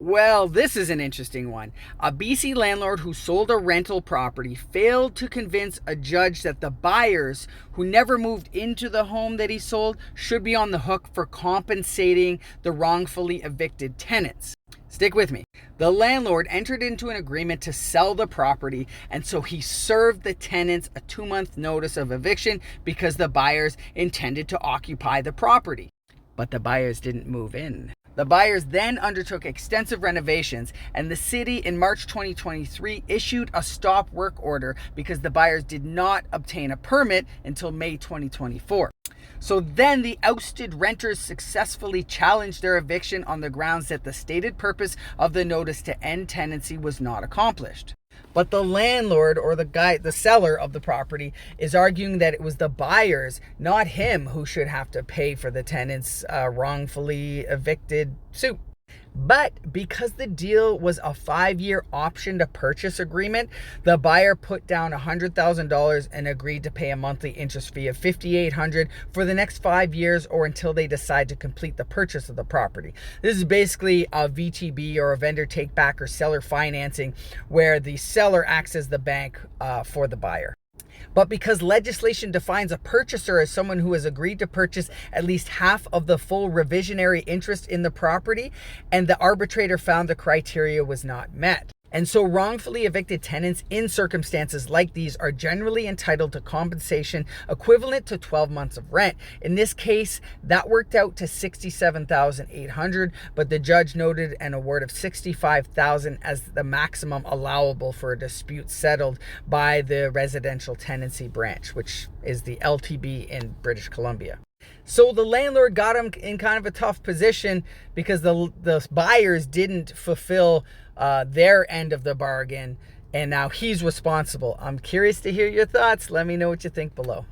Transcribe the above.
Well, this is an interesting one. A BC landlord who sold a rental property failed to convince a judge that the buyers who never moved into the home that he sold should be on the hook for compensating the wrongfully evicted tenants. Stick with me. The landlord entered into an agreement to sell the property, and so he served the tenants a 2-month notice of eviction because the buyers intended to occupy the property. But the buyers didn't move in. The buyers then undertook extensive renovations, and the city in March 2023 issued a stop work order because the buyers did not obtain a permit until May 2024. So then the ousted renters successfully challenged their eviction on the grounds that the stated purpose of the notice to end tenancy was not accomplished. But the landlord, or the seller of the property, is arguing that it was the buyers, not him, who should have to pay for the tenant's wrongfully evicted suit. But because the deal was a 5-year option to purchase agreement, the buyer put down $100,000 and agreed to pay a monthly interest fee of $5,800 for the next 5 years, or until they decide to complete the purchase of the property. This is basically a VTB, or a vendor take back or seller financing, where the seller acts as the bank for the buyer. But because legislation defines a purchaser as someone who has agreed to purchase at least half of the full revisionary interest in the property, and the arbitrator found the criteria was not met. And so wrongfully evicted tenants in circumstances like these are generally entitled to compensation equivalent to 12 months of rent. In this case, that worked out to $67,800, but the judge noted an award of $65,000 as the maximum allowable for a dispute settled by the residential tenancy branch, which is the LTB in British Columbia. So the landlord got him in kind of a tough position because the buyers didn't fulfill their end of the bargain, and now he's responsible. I'm curious to hear your thoughts. Let me know what you think below.